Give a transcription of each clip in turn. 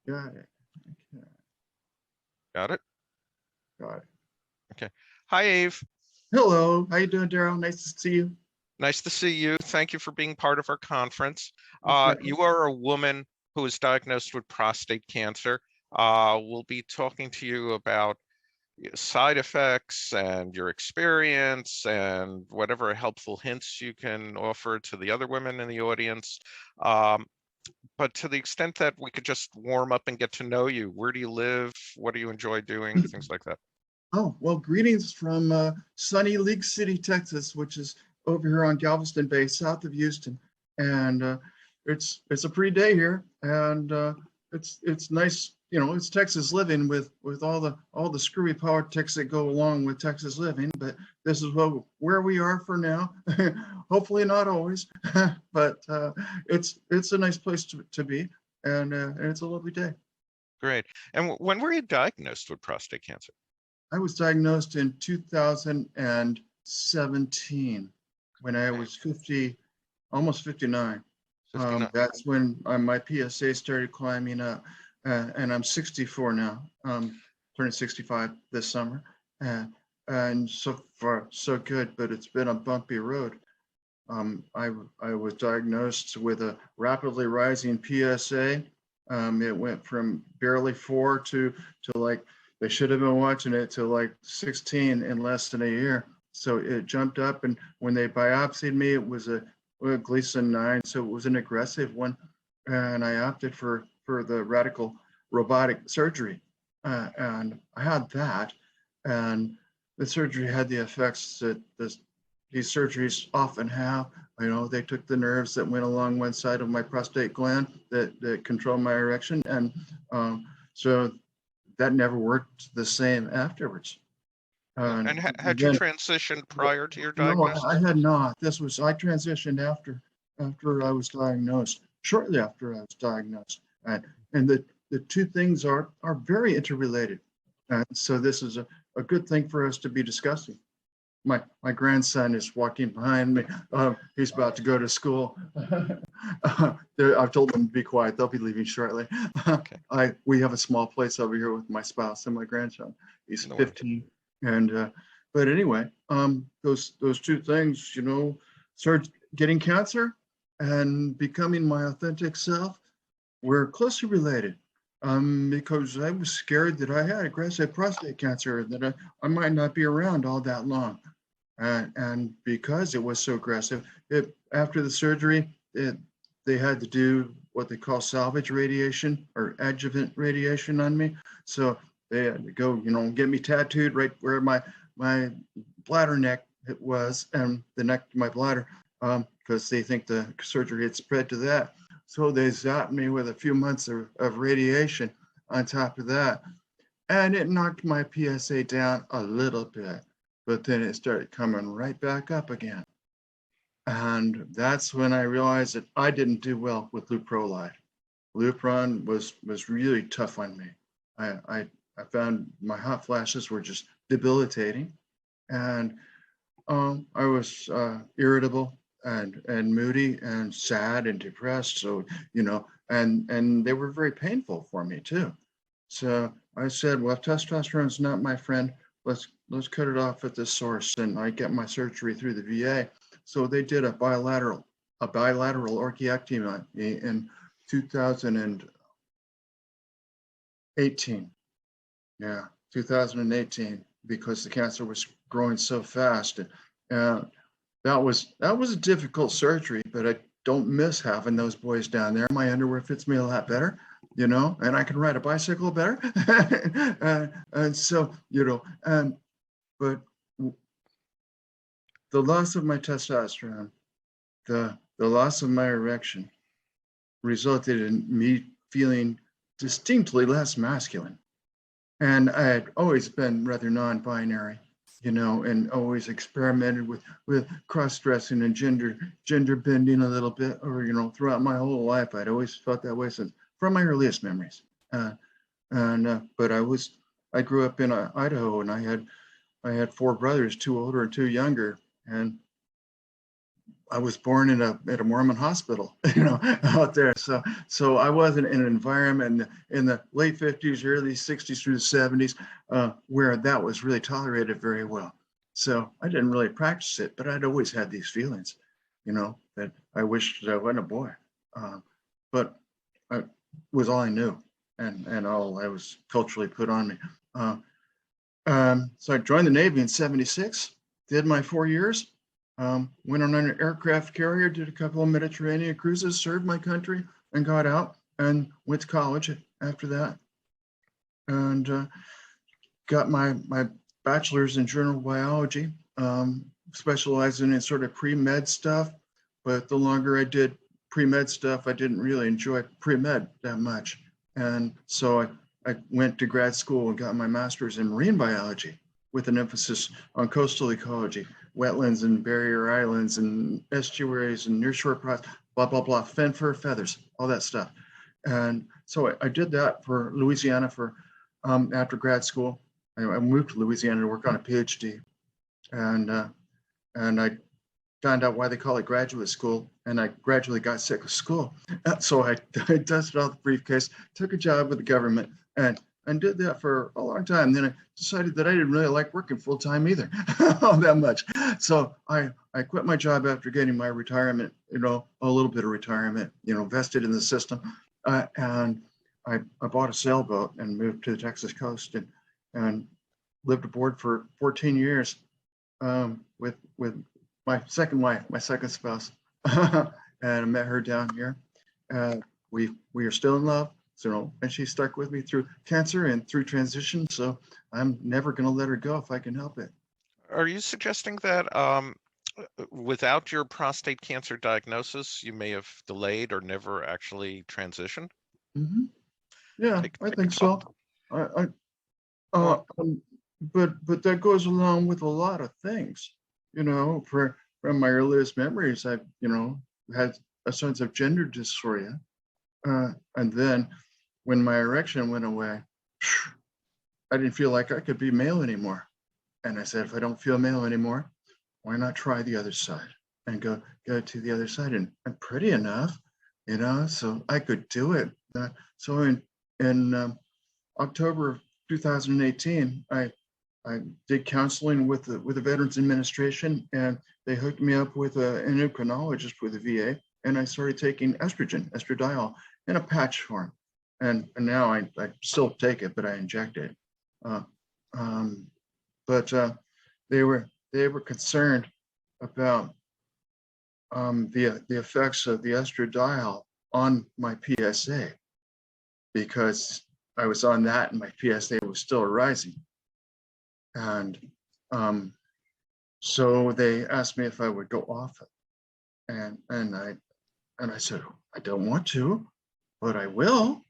Got it. Okay. Got it? Got it. Okay. Hi, Eve. Hello. How you doing, Daryl? Nice to see you. Nice to see you. Thank you for being part of our conference. Okay. You are a woman who was diagnosed with prostate cancer. We'll be talking to you about side effects and your experience and whatever helpful hints you can offer to the other women in the audience. But to the extent that we could just warm up and get to know you, where do you live? What do you enjoy doing? Things like that. Oh, well, greetings from sunny League City, Texas, which is over here on Galveston Bay, south of Houston. And it's a pretty day here, and it's nice. You know, it's Texas living with all the screwy politics that go along with Texas living. But this is where we are for now. Hopefully not always, but it's a nice place to be, and it's a lovely day. Great. And when were you diagnosed with prostate cancer? I was diagnosed in 2017 when I was 50, almost 59. 59. That's when my PSA started climbing up, and I'm 64 now, turning 65 this summer. And so far, so good, but it's been a bumpy road. I was diagnosed with a rapidly rising PSA. It went from barely 4 to like, they should have been watching it, to like 16 in less than a year. So it jumped up, and when they biopsied me, it was a Gleason 9, so it was an aggressive one, and I opted for the radical robotic surgery, and I had that, and the surgery had the effects that these surgeries often have. You know, they took the nerves that went along one side of my prostate gland that control my erection, and so that never worked the same afterwards. And had you transitioned prior to your No, diagnosis? I had not. I transitioned after I was diagnosed, shortly after I was diagnosed. And the two things are very interrelated. So this is a good thing for us to be discussing. My grandson is walking behind me. He's about to go to school. I've told them to be quiet. They'll be leaving shortly. Okay. We have a small place over here with my spouse and my grandson. He's 15, and but anyway, those two things, you know, start getting cancer and becoming my authentic self, were closely related. Because I was scared that I had aggressive prostate cancer, that I might not be around all that long. And because it was so aggressive, after the surgery, they had to do what they call salvage radiation or adjuvant radiation on me. So they had to go, you know, get me tattooed right where my bladder neck was, and the neck to my bladder, because they think the surgery had spread to that. So they zapped me with a few months of radiation on top of that. And it knocked my PSA down a little bit, but then it started coming right back up again. And that's when I realized that I didn't do well with Luprolide. Lupron was really tough on me. I found my hot flashes were just debilitating, and I was irritable and moody and sad and depressed. So, you know, and they were very painful for me too. So I said, well, if testosterone is not my friend, let's cut it off at the source. And I get my surgery through the VA. So they did a bilateral orchiectomy in 2018. Yeah, 2018, because the cancer was growing so fast. And that was a difficult surgery, but I don't miss having those boys down there. My underwear fits me a lot better, you know, and I can ride a bicycle better. And so, you know, but the loss of my testosterone, the loss of my erection, resulted in me feeling distinctly less masculine. And I had always been rather non-binary, you know, and always experimented with cross-dressing and gender bending a little bit, or, you know, throughout my whole life. I'd always felt that way from my earliest memories. But I grew up in Idaho, and I had 4 brothers, 2 older and 2 younger, and I was born in at a Mormon hospital, out there. So I wasn't in an environment in the late 50s, early 60s through the 70s, where that was really tolerated very well. So I didn't really practice it, but I'd always had these feelings, that I wished that I wasn't a boy. But I was all I knew, and all I was culturally put on me. So I joined the Navy in '76, did my 4 years. Went on an aircraft carrier, did a couple of Mediterranean cruises, served my country, and got out and went to college after that. And got my bachelor's in general biology, specializing in sort of pre-med stuff. But the longer I did pre-med stuff, I didn't really enjoy pre-med that much. And so I went to grad school and got my master's in marine biology with an emphasis on coastal ecology, wetlands and barrier islands and estuaries and nearshore products, blah, blah, blah, fin, fur, feathers, all that stuff. And so I did that for Louisiana for after grad school. I moved to Louisiana to work on a PhD, and I found out why they call it graduate school, and I gradually got sick of school. So I dusted off the briefcase, took a job with the government, and did that for a long time. Then I decided that I didn't really like working full time either, that much. So I quit my job after getting my retirement, a little bit of retirement, vested in the system, and I bought a sailboat and moved to the Texas coast and lived aboard for 14 years with my second wife, my second spouse, and I met her down here. We are still in love, and she stuck with me through cancer and through transition. So I'm never going to let her go if I can help it. Are you suggesting that without your prostate cancer diagnosis, you may have delayed or never actually transitioned? Mm-hmm. Yeah, I think so. But that goes along with a lot of things, from my earliest memories. I've, had a sense of gender dysphoria. And then when my erection went away, I didn't feel like I could be male anymore. And I said, if I don't feel male anymore, why not try the other side and go to the other side? And I'm pretty enough, so I could do it. So in October of 2018, I did counseling with the Veterans Administration, and they hooked me up with an endocrinologist with the VA, and I started taking estradiol in a patch form. And now I still take it, but I inject it. But they were concerned about the effects of the estradiol on my PSA, because I was on that and my PSA was still rising. And so they asked me if I would go off it. And I said, I don't want to, but I will.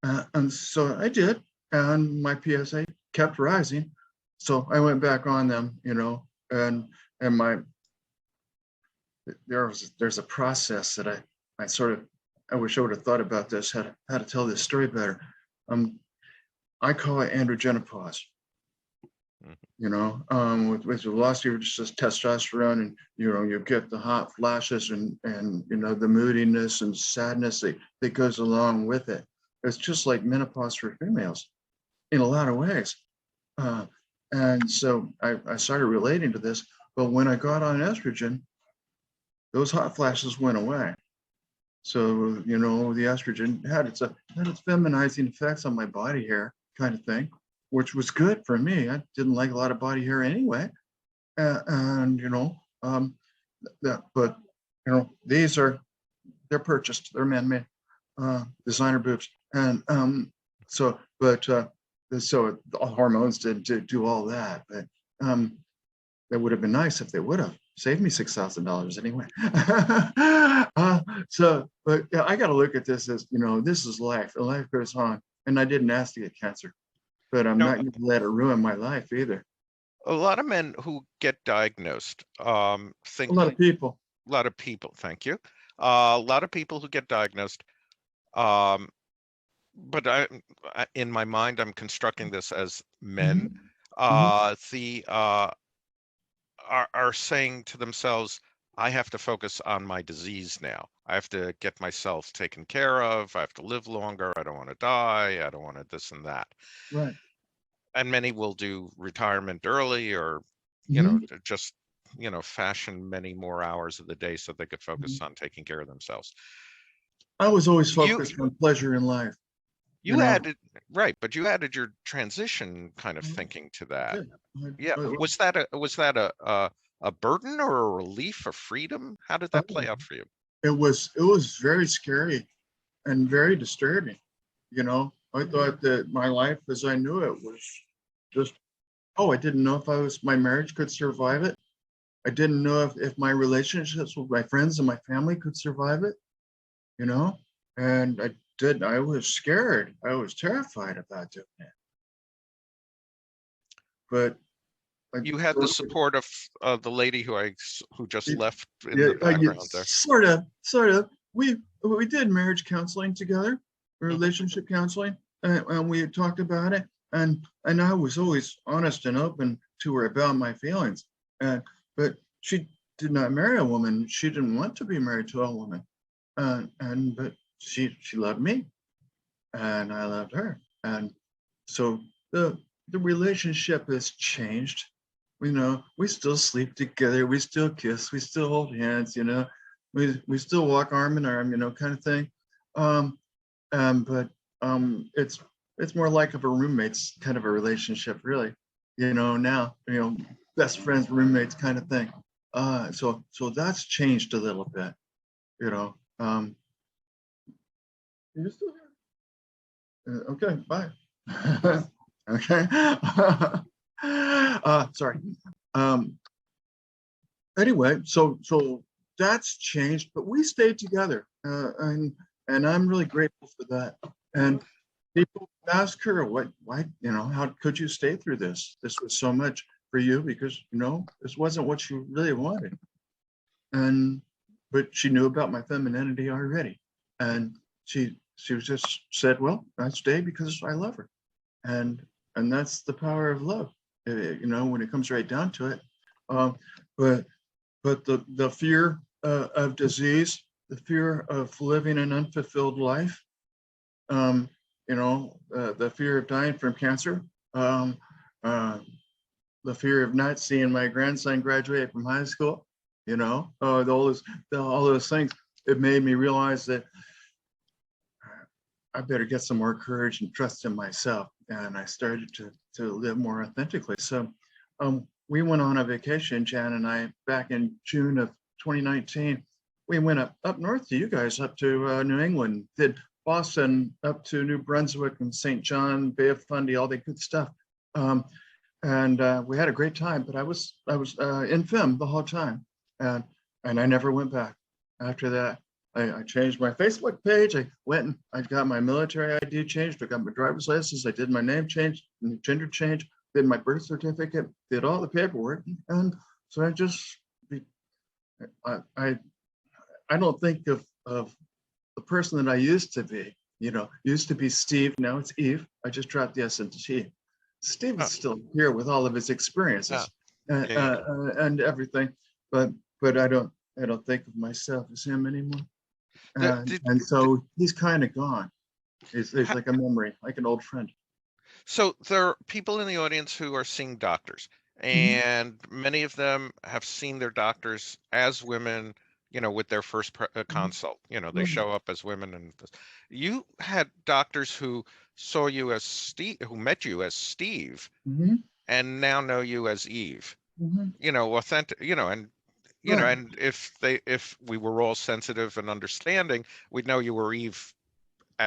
And so I did, and my PSA kept rising. So I went back on them, and there's a process that I wish I would have thought about this, how to tell this story better. I call it androgenopause. With the loss of just testosterone, and you get the hot flashes and the moodiness and sadness that goes along with it. It's just like menopause for females in a lot of ways. And so I started relating to this, but when I got on estrogen, those hot flashes went away. So, the estrogen had its feminizing effects on my body hair kind of thing, which was good for me. I didn't like a lot of body hair anyway. They're purchased, they're man-made, designer boobs. And so the hormones didn't do all that, but that would have been nice if they would have saved me $6,000 anyway. But yeah, I got to look at this as, this is life, and life goes on. And I didn't ask to get cancer, but I'm not going to let it ruin my life either. A lot of men who get diagnosed think a lot of people. Thank you. A lot of people who get diagnosed, but in my mind, I'm constructing this as men. Mm-hmm. Are saying to themselves, I have to focus on my disease now. I have to get myself taken care of. I have to live longer. I don't want to die. I don't want to this and that. Right. And many will do retirement early or, Hmm. just, fashion many more hours of the day so they could focus on taking care of themselves. I was always You focused on pleasure in life, you you know. added right, but you added your transition kind of I thinking to that. did. Yeah. Was that a burden or a relief, a freedom? How did that play out for you? It was very scary and very disturbing. I thought that my life as I knew it was just, oh, I didn't know if my marriage could survive it. I didn't know if my relationships with my friends and my family could survive it, you know? And I was scared. I was terrified about doing it. But I You had the sort of, support of the lady who just left in yeah, the background there. sort of. We did marriage counseling together, Mhm. relationship counseling, and we had talked about it. And I was always honest and open to her about my feelings. But she did not marry a woman. She didn't want to be married to a woman. But she loved me, and I loved her. And so the relationship has changed. We still sleep together, we still kiss, we still hold hands, we still walk arm in arm, kind of thing. Um, but it's more like of a roommates kind of a relationship, really. Now, best friends, roommates kind of thing. So that's changed a little bit, you know. You still okay, bye. Okay. Sorry. Um, anyway, so that's changed, but we stayed together, and I'm really grateful for that. And people ask her, why, how could you stay through this? This was so much for you because this wasn't what you really wanted. And but she knew about my femininity already, and she was just said, well, I stay because I love her. And that's the power of love, when it comes right down to it. um, but the fear of disease, the fear of living an unfulfilled life, the fear of dying from cancer, um, uh, the fear of not seeing my grandson graduate from high school, all those things, it made me realize that I better get some more courage and trust in myself. And I started to live more authentically. So we went on a vacation, Jan and I, back in June of 2019. We went up north to you guys, up to New England, did Boston up to New Brunswick and St. John, Bay of Fundy, all that good stuff. And we had a great time, but I was in film the whole time. And I never went back after that. I changed my Facebook page. I went and I got my military ID changed. I got my driver's license. I did my name change, gender change, did my birth certificate, did all the paperwork. And so I don't think of the person that I used to be, used to be Steve. Now it's Eve. I just dropped the S into T. Steve is Oh, still here with all of his yeah, experiences yeah, yeah. and everything. But I don't think of myself as him anymore. Did, And so he's kind of gone. He's like a memory, like an old friend. So there are people in the audience who are seeing doctors, Mhm. and many of them have seen their doctors as women, with their first Mhm. consult. They Right. show up as women, and you had doctors who saw you as Steve, who met you as Steve, Mhm. and now know you as Eve. Mhm. Authentic. Right. And if we were all sensitive and understanding, we'd know you were Eve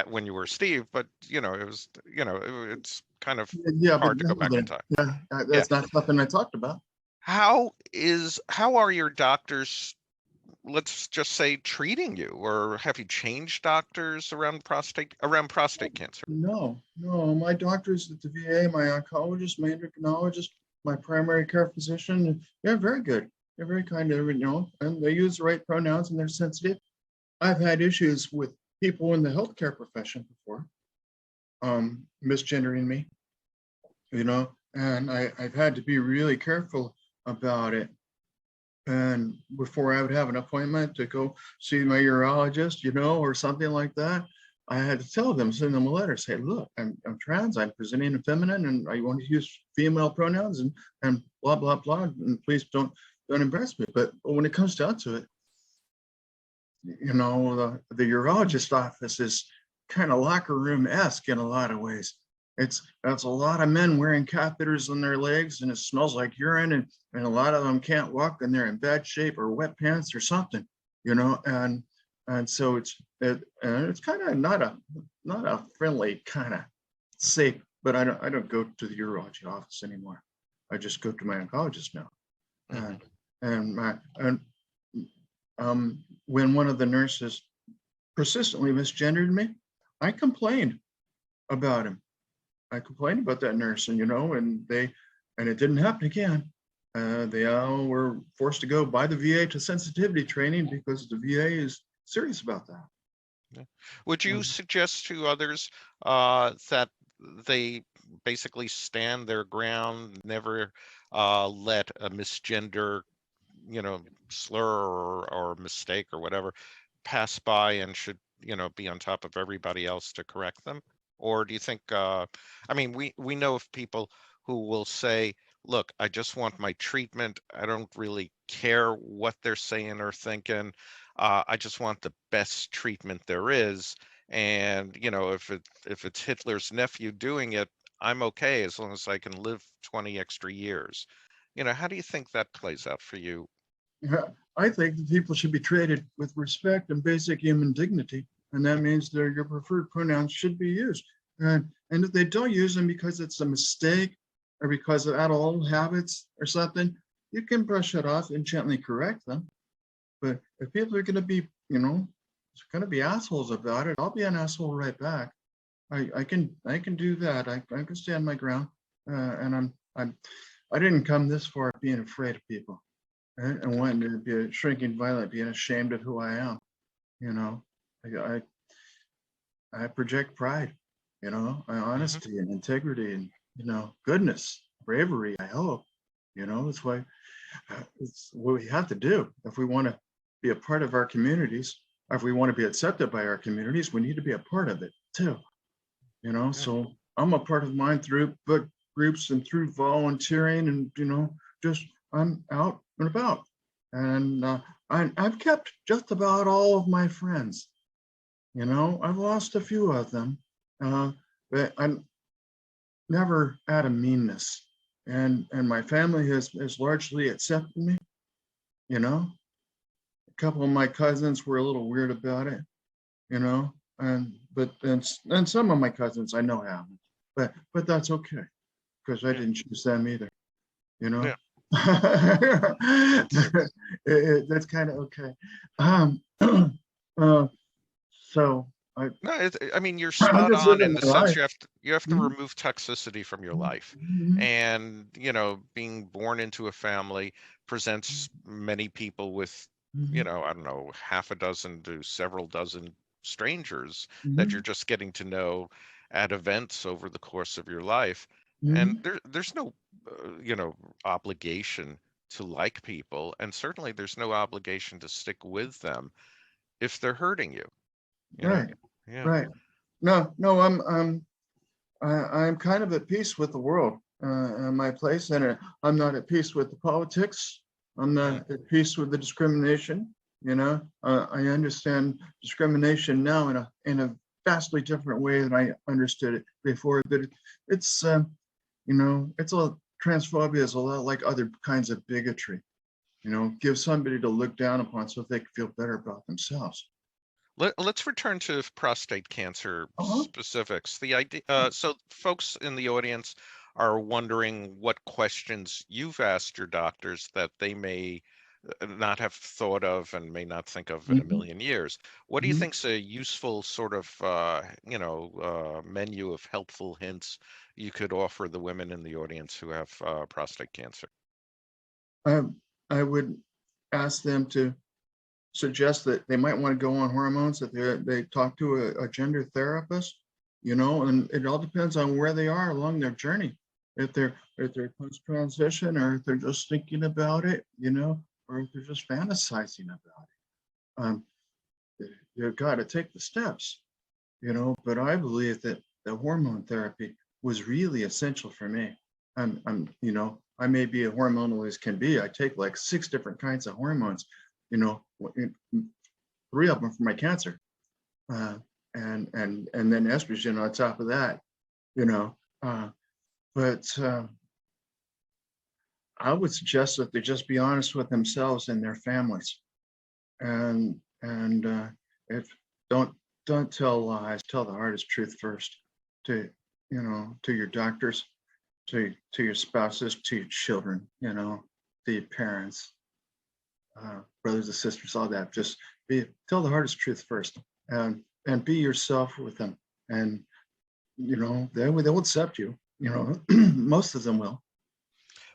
when you were Steve, but it's kind of Yeah, but hard to now go back in then, time. yeah, Yeah. that's not something I talked about. How are your doctors, let's just say, treating you, or have you changed doctors around prostate cancer? No, my doctors at the VA, my oncologist, my endocrinologist, my primary care physician, they're very good. They're very kind, and they use the right pronouns and they're sensitive. I've had issues with people in the healthcare profession before, misgendering me, and I've had to be really careful about it. And before I would have an appointment to go see my urologist, or something like that, I had to tell them, send them a letter, say, look, I'm trans, I'm presenting feminine, and I want to use female pronouns, and blah, blah, blah, and please don't embarrass me. But when it comes down to it, the urologist office is kind of locker room-esque in a lot of ways. That's a lot of men wearing catheters on their legs, and it smells like urine, and a lot of them can't walk, and they're in bad shape or wet pants or something, and so it's kind of not a friendly kind of safe. But I don't go to the urology office anymore. I just go to my oncologist now. And when one of the nurses persistently misgendered me, I complained about him. I complained about that nurse, and it didn't happen again. They all were forced to go by the VA to sensitivity training because the VA is serious about that. Yeah. Would you suggest to others that they basically stand their ground, never let a misgender, slur or mistake or whatever pass by, and should, be on top of everybody else to correct them? Or do you think, we know of people who will say, look, I just want my treatment. I don't really care what they're saying or thinking. I just want the best treatment there is. And, if it's Hitler's nephew doing it, I'm okay as long as I can live 20 extra years. How do you think that plays out for you? Yeah, I think that people should be treated with respect and basic human dignity, and that means that your preferred pronouns should be used. And if they don't use them because it's a mistake or because of out of old habits or something, you can brush it off and gently correct them. But if people are going to be, assholes about it, I'll be an asshole right back. I can do that. I can stand my ground, and I didn't come this far being afraid of people, right? And wanting to be a shrinking violet, being ashamed of who I am. I project pride, honesty and integrity, and goodness, bravery. I hope, that's why it's what we have to do if we want to be a part of our communities. Or if we want to be accepted by our communities, we need to be a part of it too. So I'm a part of mine through book groups and through volunteering, and just I'm out and about, and I've kept just about all of my friends. I've lost a few of them, but I'm never out of meanness, and my family has largely accepted me. A couple of my cousins were a little weird about it, and some of my cousins I know haven't, but that's okay, because I didn't choose them either. Yeah. That's kind of okay. So No, you're I'm spot just on living in the my sense life. you have to Mhm. remove toxicity from your life. Mhm. And, being born into a family presents many people with, Mhm. I don't know, half a dozen to several dozen strangers that you're Mhm. just getting to know at events over the course of your life. And Mhm. there's no, obligation to like people, and certainly there's no obligation to stick with them if they're hurting you, you know? Right, Yeah. right. No, I'm kind of at peace with the world, and my place in it. I'm not at peace with the politics. I'm Mm, not at peace with the discrimination. I understand discrimination now in a vastly different way than I understood it before. But it's it's a transphobia is a lot like other kinds of bigotry. Give somebody to look down upon so they can feel better about themselves. Let's return to prostate cancer Uh-huh. specifics. The idea, so folks in the audience are wondering what questions you've asked your doctors that they may not have thought of and may not think of in a Mhm. million years. What do you Mhm. think's a useful sort of, menu of helpful hints you could offer the women in the audience who have prostate cancer? I I would ask them to suggest that they might want to go on hormones, that they talk to a gender therapist, and it all depends on where they are along their journey. If they're post transition, or if they're just thinking about it, or they're just fantasizing about it. You've got to take the steps, but I believe that the hormone therapy was really essential for me. I may be as hormonal as can be. I take like 6 different kinds of hormones, 3 of them for my cancer, and then estrogen on top of that, but I would suggest that they just be honest with themselves and their families, and if don't tell lies, tell the hardest truth first to your doctors, to your spouses, to your children, to your parents, brothers and sisters, all that. Just tell the hardest truth first, and be yourself with them, and they'll accept you. Most of them will.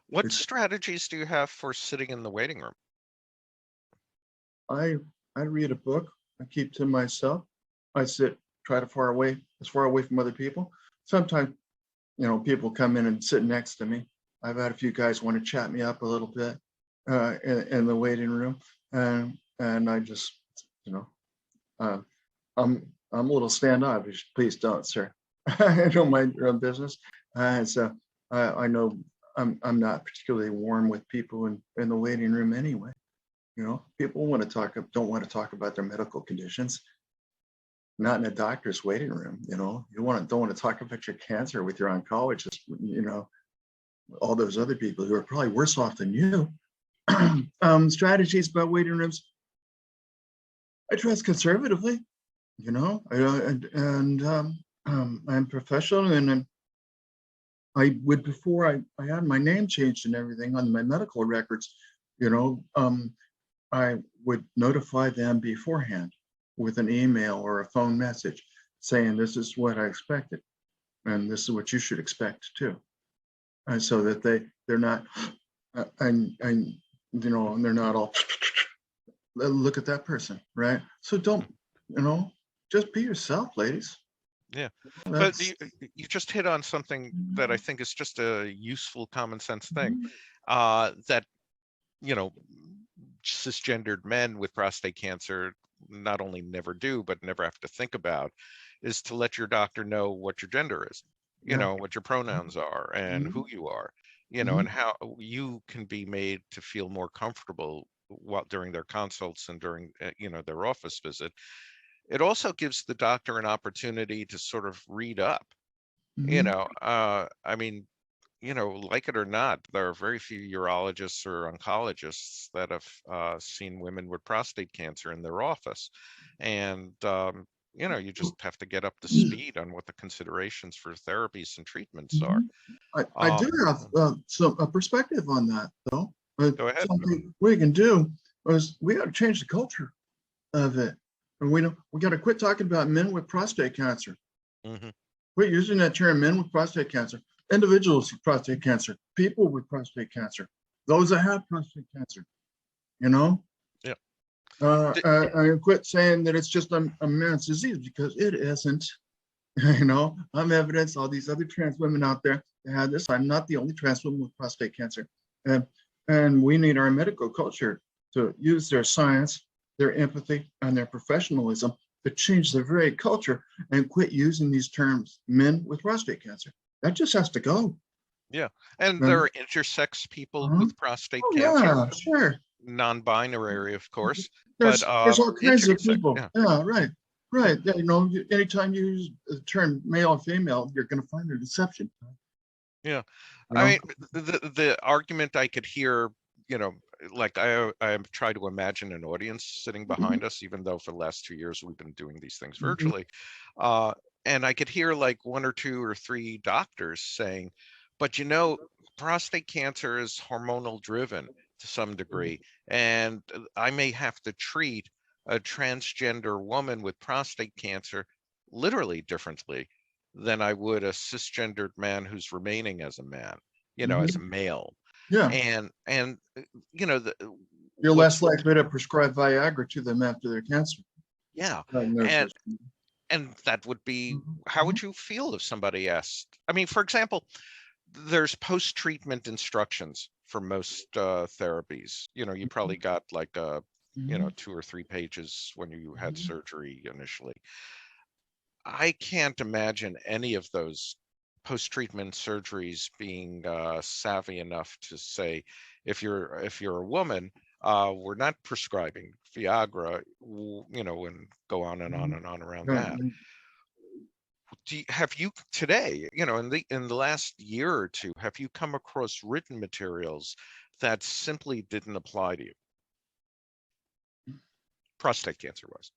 What strategies do you have for sitting in the waiting room? I read a book. I keep to myself. I try to as far away from other people. Sometimes, people come in and sit next to me. I've had a few guys want to chat me up a little bit in the waiting room, and I just, I'm a little standoffish. Please don't, sir. I don't mind your own business. And so I know I'm not particularly warm with people in the waiting room anyway. People don't want to talk about their medical conditions. Not in a doctor's waiting room. You don't want to talk about your cancer with your oncologist. All those other people who are probably worse off than you. Strategies about waiting rooms. I dress conservatively. I'm professional, and I would, before I had my name changed and everything on my medical records, I would notify them beforehand with an email or a phone message saying, this is what I expected, and this is what you should expect too. And so that they're not, and they're not all, look at that person, right? So don't, just be yourself, ladies. Yeah, but you just hit on something that I think is just a useful common sense thing, that, cisgendered men with prostate cancer not only never do, but never have to think about, is to let your doctor know what your gender is, what your pronouns are and who you are, and how you can be made to feel more comfortable during their consults and during, their office visit. It also gives the doctor an opportunity to sort of read up, I mean, like it or not, there are very few urologists or oncologists that have seen women with prostate cancer in their office. And, you just have to get up to speed on what the considerations for therapies and treatments are. I do have a perspective on that, though. Go ahead. Something we can do is we got to change the culture of it. And we got to quit talking about men with prostate cancer. Quit using that term, men with prostate cancer. Individuals with prostate cancer, people with prostate cancer, those that have prostate cancer, Yeah. I quit saying that it's just a man's disease, because it isn't. I'm evidence, all these other trans women out there that have this. I'm not the only trans woman with prostate cancer. And we need our medical culture to use their science, their empathy, and their professionalism to change the very culture and quit using these terms, men with prostate cancer. That just has to go. Yeah, and there are intersex people with prostate cancer. Yeah, sure. Non-binary, of course. There's all kinds of people. Yeah, right. Anytime you use the term male or female, you're going to find a deception. Yeah, I mean, the argument I could hear, like I try to imagine an audience sitting behind us, even though for the last 2 years we've been doing these things virtually. And I could hear like 1 or 2 or 3 doctors saying, but prostate cancer is hormonal driven to some degree, and I may have to treat a transgender woman with prostate cancer literally differently than I would a cisgendered man who's remaining as a man, as a male. Yeah. And you're less likely to prescribe Viagra to them after their cancer. Yeah. And that would be, how would you feel if somebody asked? I mean, for example, there's post-treatment instructions for most therapies. You probably got like Mhm. 2 or 3 pages when you had Mhm. surgery initially. I can't imagine any of those post-treatment surgeries being savvy enough to say, if you're a woman, we're not prescribing Viagra, and go on and on Mhm. and on around Right, that. right. Have you today, in the last year or two, have you come across written materials that simply didn't apply to you, prostate cancer was?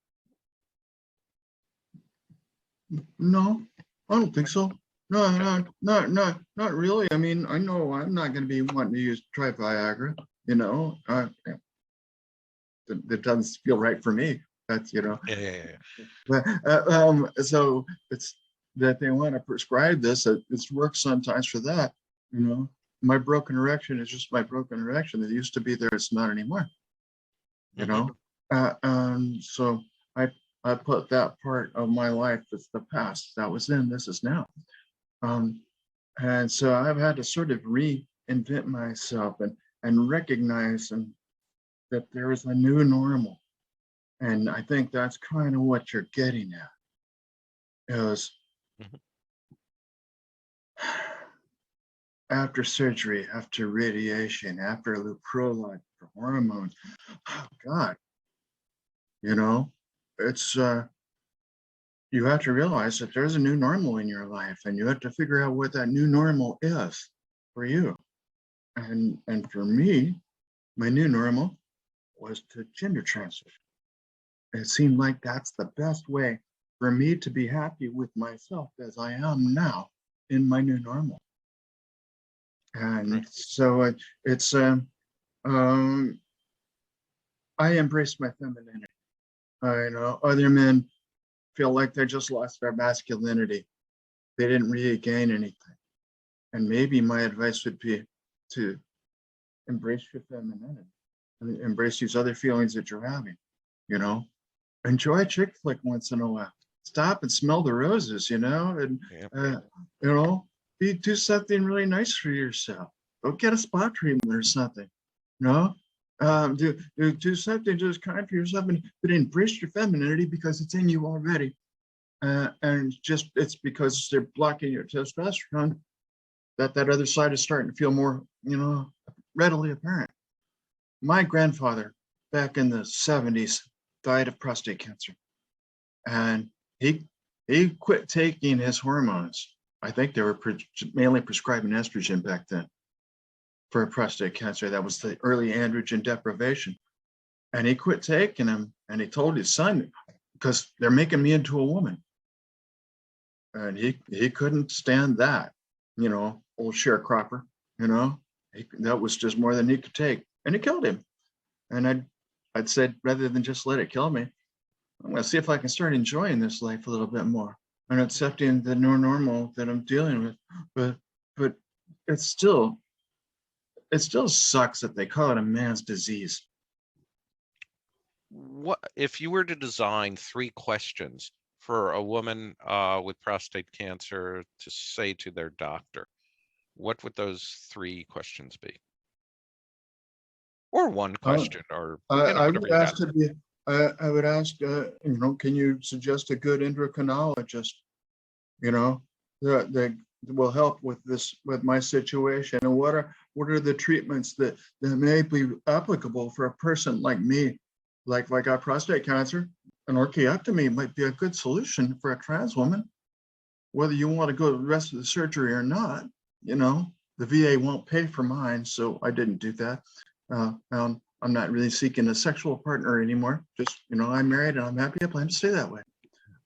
No, I don't think so. No, Okay. not really. I mean, I know I'm not going to be wanting to try Viagra. You know, that doesn't feel right for me. That's Yeah, yeah, yeah. but, so it's that they want to prescribe this. It works sometimes for that. You know, my broken erection is just my broken erection. It used to be there. It's not anymore. You Hmm. know, so I put that part of my life as the past. That was then. This is now. Um, and so I've had to sort of reinvent myself and recognize that there is a new normal. And I think that's kind of what you're getting at is Hmm. after surgery, after radiation, after leuprolide, after hormones. Oh God, you know, it's you have to realize that there's a new normal in your life, and you have to figure out what that new normal is for you. And for me, my new normal was to gender transition. It seemed like that's the best way for me to be happy with myself as I am now in my new normal. Right. And so it's um, I embrace my femininity. I know other men feel like they just lost their masculinity. They didn't really gain anything. And maybe my advice would be to embrace your femininity, embrace these other feelings that you're having. You know, enjoy a chick flick once in a while. Stop and smell the roses. And Yeah. uh, you know, do something really nice for yourself. Go get a spa treatment or something. You know, do something just kind for yourself, but embrace your femininity because it's in you already. And just it's because they're blocking your testosterone that other side is starting to feel more, readily apparent. My grandfather, back in the 70s, died of prostate cancer, and he he quit taking his hormones. I think they were mainly prescribing estrogen back then for prostate cancer. That was the early androgen deprivation, and he quit taking them. And he told his son, because they're making me into a woman, and he couldn't stand that. Old sharecropper. That was just more than he could take, and it killed him. And I'd said, rather than just let it kill me, I'm going to see if I can start enjoying this life a little bit more and accepting the new normal that I'm dealing with. But it's still it still sucks that they call it a man's disease. What if you were to design 3 questions for a woman with prostate cancer to say to their doctor? What would those 3 questions be? Or 1 Uh, question, or I whatever would you got. ask to be. I would ask, can you suggest a good endocrinologist? You know, that will help with my situation, and what are the treatments that may be applicable for a person like me, like if I got prostate cancer. An orchiectomy might be a good solution for a trans woman, whether you want to go the rest of the surgery or not. You know, the VA won't pay for mine, so I didn't do that. I'm not really seeking a sexual partner anymore. Just, I'm married and I'm happy. I plan to stay that way.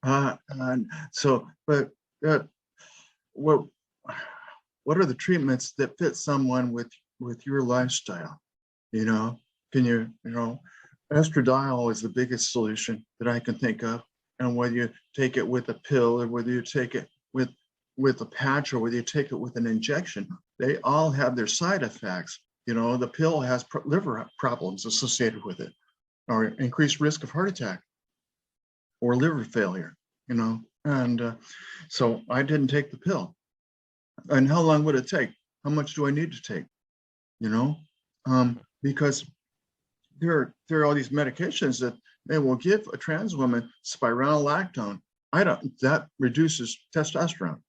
And so, but what what are the treatments that fit someone with your lifestyle? You know, can estradiol is the biggest solution that I can think of. And whether you take it with a pill or whether you take it with a patch or whether you take it with an injection, they all have their side effects. The pill has liver problems associated with it, or increased risk of heart attack or liver failure. And so I didn't take the pill. And how long would it take? How much do I need to take? you know, because there are all these medications that they will give a trans woman, spironolactone. That reduces testosterone.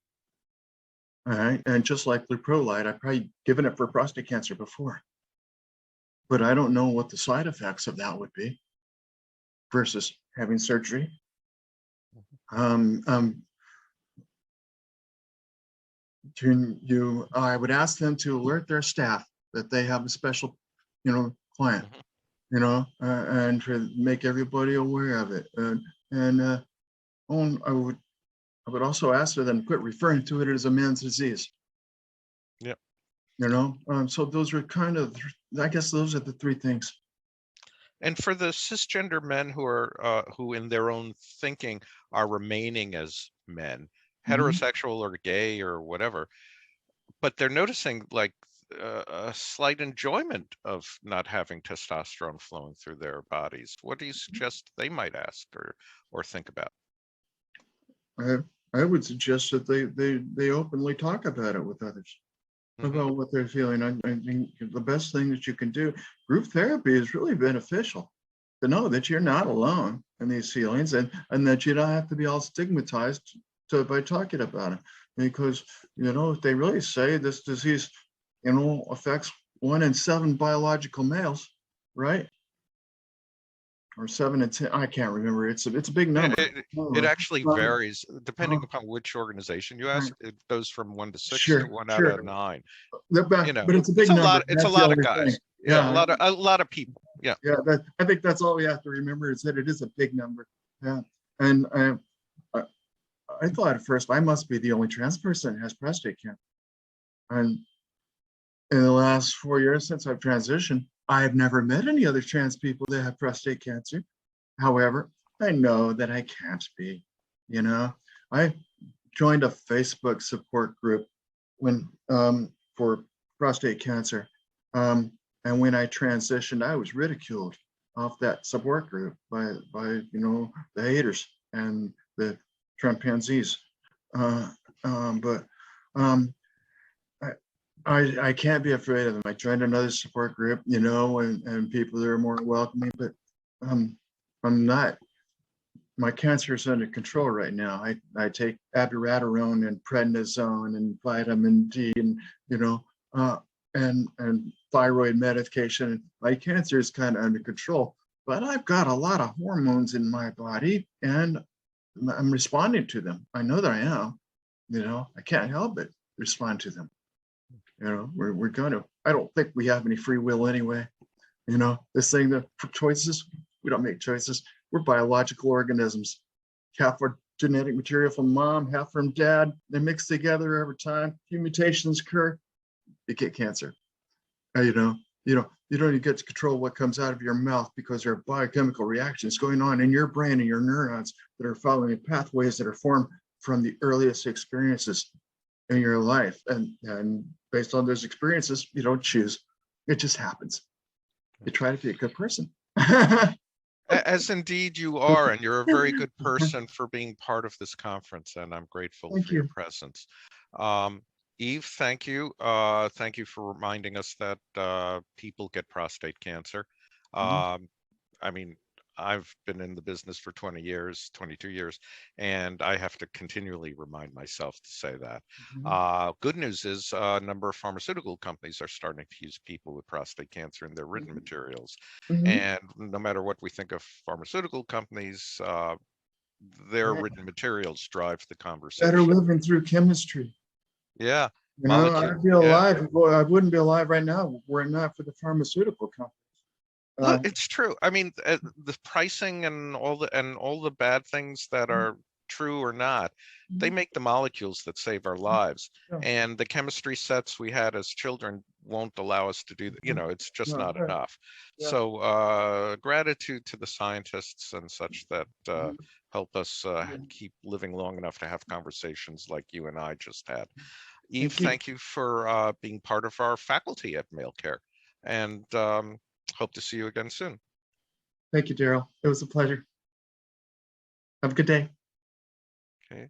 All right. And just like Leuprolide, I've probably given it for prostate cancer before, but I don't know what the side effects of that would be versus having surgery. I would ask them to alert their staff that they have a special, client, and to make everybody aware of it. I would also ask them to quit referring to it as a man's disease. Yep. So those are kind of, I guess those are the three things. And for the cisgender men who are who in their own thinking are remaining as men, heterosexual or gay or whatever, but they're noticing like a slight enjoyment of not having testosterone flowing through their bodies. What do you suggest they might ask or think about? I would suggest that they openly talk about it with others, about what they're feeling. I think the best thing that you can do, group therapy is really beneficial to know that you're not alone in these feelings, and that you don't have to be all stigmatized by talking about it. Because, they really say this disease, affects 1 in 7 biological males, right? Or 7 in 10, I can't remember. It's a big number. It actually varies depending upon which organization you ask. It goes from 1 to 6 to 1 out of 9. But it's a big number. It's a lot of guys. Yeah, a lot of people. Yeah. Yeah, I think that's all we have to remember, is that it is a big number. Yeah, and I thought at first I must be the only trans person that has prostate cancer. And in the last 4 years since I've transitioned, I have never met any other trans people that have prostate cancer. However, I know that I can't be. I joined a Facebook support group for prostate cancer. And when I transitioned, I was ridiculed off that support group by the haters and the chimpanzees. I can't be afraid of them. I joined another support group, and people that are more welcoming, but I'm not. My cancer is under control right now. I take abiraterone and prednisone and vitamin D and and thyroid medication. My cancer is kind of under control, but I've got a lot of hormones in my body and I'm responding to them. I know that I am. I can't help but respond to them. We're going to. I don't think we have any free will anyway. This thing that for choices, we don't make choices. We're biological organisms. Half our genetic material from mom, half from dad. They mix together over time. Few mutations occur. You get cancer. You don't even get to control what comes out of your mouth because there are biochemical reactions going on in your brain and your neurons that are following pathways that are formed from the earliest experiences in your life. And based on those experiences, you don't choose. It just happens. You try to be a good person. As indeed you are, and you're a very good person for being part of this conference, and I'm grateful for your presence. Eve, thank you. Thank you for reminding us that people get prostate cancer. I mean, I've been in the business for 20 years, 22 years, and I have to continually remind myself to say that. Good news is a number of pharmaceutical companies are starting to use people with prostate cancer in their written materials. And no matter what we think of pharmaceutical companies, their written materials drive the conversation. Better living through chemistry. Yeah. I'd be alive. I wouldn't be alive right now were it not for the pharmaceutical companies. Look, it's true. I mean, the pricing and all the bad things that are true or not, they make the molecules that save our lives. And the chemistry sets we had as children won't allow us to do that. It's just not enough. So gratitude to the scientists and such that help us keep living long enough to have conversations like you and I just had. Eve, thank you for being part of our faculty at Malecare. And hope to see you again soon. Thank you, Daryl. It was a pleasure. Have a good day. Okay.